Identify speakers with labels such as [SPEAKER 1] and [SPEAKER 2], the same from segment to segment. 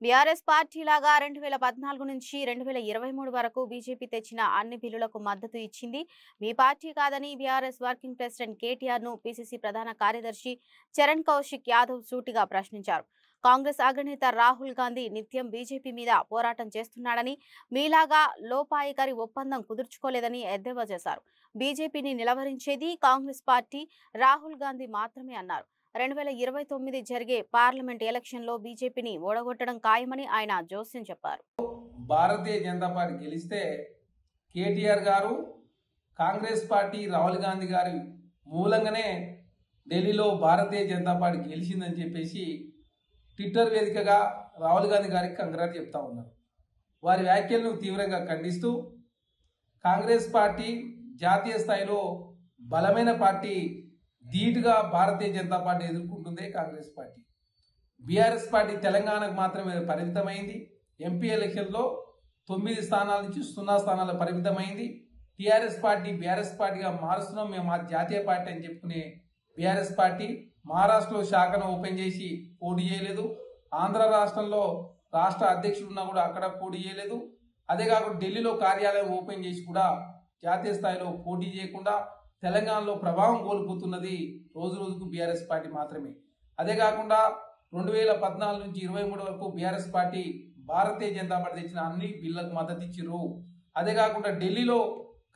[SPEAKER 1] BRS party లాగా 2014 నుంచి 2023 వరకు బీజేపీ తెచ్చిన అన్ని బిల్లులకు మద్దతు ఇచ్చింది మీ పార్టీ కాదని బీఆర్ఎస్ వర్కింగ్ ప్రెసిడెంట్ కేటీఆర్ ను పీసీసీ ప్రధాన కార్యదర్శి చరణ్ కౌశిక్ యాదవ్ సూటిగా ప్రశ్నించారు. కాంగ్రెస్ అగ్రనేత రాహుల్ గాంధీ నిత్యం బీజేపీ మీద పోరాటం చేస్తున్నాడని, మీలాగా లోపాయికారి ఒప్పందం కుదుర్చుకోలేదని ఎద్దేవా చేశారు. బీజేపీని నిలవరించేది కాంగ్రెస్ పార్టీ, రాహుల్ గాంధీ మాత్రమే అన్నారు. 2029 జరిగే పార్లమెంట్ ఎలక్షన్లో బీజేపీని ఓడగొట్టడం ఖాయమని ఆయన జోస్యం చెప్పారు.
[SPEAKER 2] భారతీయ జనతా పార్టీ గెలిస్తే కేటీఆర్ గారు కాంగ్రెస్ పార్టీ రాహుల్ గాంధీ గారి మూలంగానే ఢిల్లీలో భారతీయ జనతా పార్టీ గెలిచిందని చెప్పేసి ట్విట్టర్ వేదికగా రాహుల్ గాంధీ గారికి కంగ్రాట్ చెప్తా ఉన్నారు. వారి వ్యాఖ్యలను తీవ్రంగా ఖండిస్తూ కాంగ్రెస్ పార్టీ జాతీయ స్థాయిలో బలమైన పార్టీ, ధీటుగా భారతీయ జనతా పార్టీ ఎదుర్కొంటుంది కాంగ్రెస్ పార్టీ. బీఆర్ఎస్ పార్టీ తెలంగాణకు మాత్రమే పరిమితమైంది. ఎంపీ ఎలక్షన్లో 9 స్థానాల నుంచి 0 స్థానాలు పరిమితమైంది. టీఆర్ఎస్ పార్టీ బీఆర్ఎస్ పార్టీగా మారుస్తున్నాం, మేము మా జాతీయ పార్టీ అని చెప్పుకునే బీఆర్ఎస్ పార్టీ మహారాష్ట్రలో శాఖను ఓపెన్ చేసి పోటీ చేయలేదు. ఆంధ్ర రాష్ట్రంలో రాష్ట్ర అధ్యక్షుడు ఉన్నా కూడా అక్కడ పోటీ చేయలేదు. అదే కాకుండా ఢిల్లీలో కార్యాలయం ఓపెన్ చేసి కూడా జాతీయ స్థాయిలో పోటీ చేయకుండా తెలంగాణలో ప్రభావం కోల్పోతున్నది రోజు రోజుకు బీఆర్ఎస్ పార్టీ మాత్రమే. అదే కాకుండా 2014 నుంచి 23 వరకు BRS party Bharatiya Janata party తెచ్చిన అన్ని బిల్లులకు మద్దతు ఇచ్చిర్రు. అదే కాకుండా ఢిల్లీలో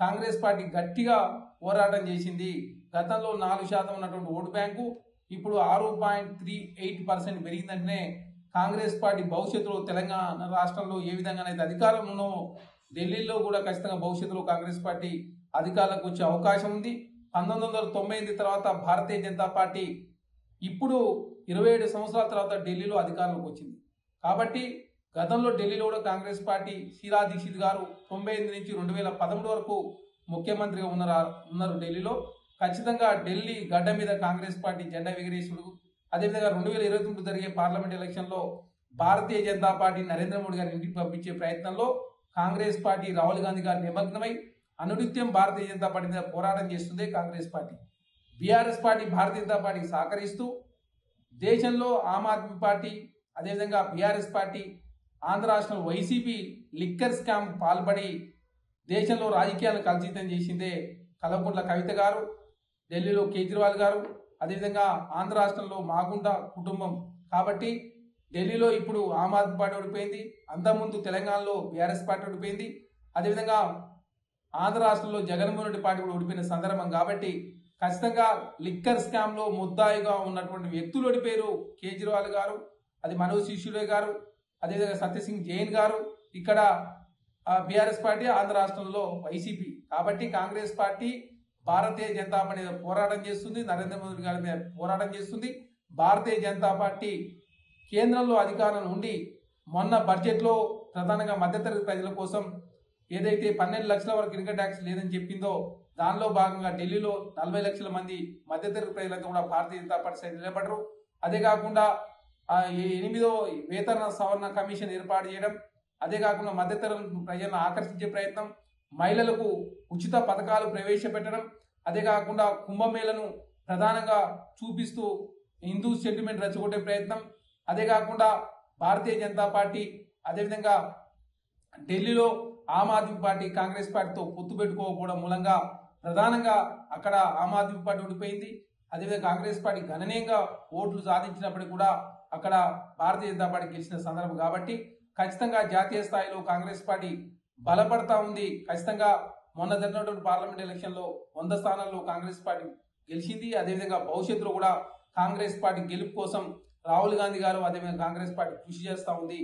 [SPEAKER 2] కాంగ్రెస్ పార్టీ గట్టిగా పోరాటం చేసింది. గతంలో 4% ఉన్నటువంటి ఓటు బ్యాంకు ఇప్పుడు 6.38% పెరిగిందంటేనే కాంగ్రెస్ పార్టీ భవిష్యత్తులో తెలంగాణ రాష్ట్రంలో ఏ విధంగానైతే అధికారంలో ఉన్నామో ఢిల్లీలో కూడా ఖచ్చితంగా భవిష్యత్తులో కాంగ్రెస్ పార్టీ అధికారులకు వచ్చే అవకాశం ఉంది. 1998 తర్వాత భారతీయ జనతా పార్టీ ఇప్పుడు 27 సంవత్సరాల తర్వాత ఢిల్లీలో అధికారంలోకి వచ్చింది. కాబట్టి గతంలో ఢిల్లీలో కూడా కాంగ్రెస్ పార్టీ శీలా దీక్షిత్ గారు 98 నుంచి 2013 వరకు ముఖ్యమంత్రిగా ఉన్నారు ఢిల్లీలో. ఖచ్చితంగా ఢిల్లీ గడ్డ మీద కాంగ్రెస్ పార్టీ జెండా ఎగిరేసుడు, అదేవిధంగా 2029 జరిగే పార్లమెంట్ ఎలక్షన్లో భారతీయ జనతా పార్టీ నరేంద్ర మోడీ గారిని ఇంటికి పంపించే ప్రయత్నంలో కాంగ్రెస్ పార్టీ రాహుల్ గాంధీ గారు నిమగ్నమై అనునిత్యం భారతీయ జనతా పార్టీ మీద పోరాటం చేస్తుంది Congress party. BRS party Bharatiya Janata పార్టీకి సహకరిస్తూ దేశంలో ఆమ్ ఆద్మీ పార్టీ, అదేవిధంగా బీఆర్ఎస్ పార్టీ, ఆంధ్ర రాష్ట్రంలో వైసీపీ లిక్కర్ స్కామ్ పాల్పడి దేశంలో రాజకీయాలను కలుషితం చేసిందే కల్వకుంట్ల కవిత గారు, ఢిల్లీలో కేజ్రీవాల్ గారు, అదేవిధంగా ఆంధ్ర రాష్ట్రంలో మాగుంట కుటుంబం. కాబట్టి ఢిల్లీలో ఇప్పుడు ఆమ్ ఆద్మీ పార్టీ ఓడిపోయింది, అంతకుముందు తెలంగాణలో బీఆర్ఎస్ పార్టీ ఓడిపోయింది, అదేవిధంగా ఆంధ్ర రాష్ట్రంలో జగన్మోహన్ రెడ్డి పార్టీ కూడా ఓడిపోయిన సందర్భం. కాబట్టి ఖచ్చితంగా లిక్కర్ స్కామ్ లో ముద్దాయిగా ఉన్నటువంటి వ్యక్తులు ఓడిపోయారు. కేజ్రీవాల్ గారు, అది మనోజ్ సిసోడియా గారు, అదేవిధంగా సత్యసింగ్ జైన్ గారు, ఇక్కడ బీఆర్ఎస్ పార్టీ, ఆంధ్ర రాష్ట్రంలో వైసీపీ. కాబట్టి కాంగ్రెస్ పార్టీ భారతీయ జనతా పార్టీ మీద పోరాటం చేస్తుంది, నరేంద్ర మోదీ గారి మీద పోరాటం చేస్తుంది. భారతీయ జనతా పార్టీ కేంద్రంలో అధికారం ఉండి మొన్న బడ్జెట్లో ప్రధానంగా మధ్యతరగతి ప్రజల కోసం ఏదైతే 12 లక్షల వరకు ఇన్కమ్ ట్యాక్స్ లేదని చెప్పిందో దానిలో భాగంగా ఢిల్లీలో 40 లక్షల మంది మధ్యతరగతి ప్రజలంతా కూడా భారతీయ జనతా పార్టీ సైడ్ నిలబడరు. అదే కాకుండా 8వ వేతన సవరణ కమిషన్ ఏర్పాటు చేయడం, అదే కాకుండా మధ్యతరగతి ప్రజలను ఆకర్షించే ప్రయత్నం, మహిళలకు ఉచిత పథకాలు ప్రవేశపెట్టడం, అదే కాకుండా కుంభమేళను ప్రధానంగా చూపిస్తూ హిందూ సెంటిమెంట్ రెచ్చగొట్టే ప్రయత్నం, అదే కాకుండా భారతీయ జనతా పార్టీ అదేవిధంగా ఢిల్లీలో ఆమ్ ఆద్మీ పార్టీ కాంగ్రెస్ పార్టీతో పొత్తు పెట్టుకోకపోవడం మూలంగా ప్రధానంగా అక్కడ ఆమ్ ఆద్మీ పార్టీ ఓడిపోయింది. అదేవిధంగా కాంగ్రెస్ పార్టీ గణనీయంగా ఓట్లు సాధించినప్పటికీ కూడా అక్కడ భారతీయ జనతా పార్టీ గెలిచిన సందర్భం. కాబట్టి ఖచ్చితంగా జాతీయ స్థాయిలో కాంగ్రెస్ పార్టీ బలపడతా ఉంది. ఖచ్చితంగా మొన్న జరిగినటువంటి పార్లమెంట్ ఎలక్షన్లో 100 స్థానాల్లో కాంగ్రెస్ పార్టీ గెలిచింది. అదేవిధంగా భవిష్యత్తులో కూడా కాంగ్రెస్ పార్టీ గెలుపు కోసం రాహుల్ గాంధీ గారు అదేవిధంగా కాంగ్రెస్ పార్టీ కృషి చేస్తూ ఉంది.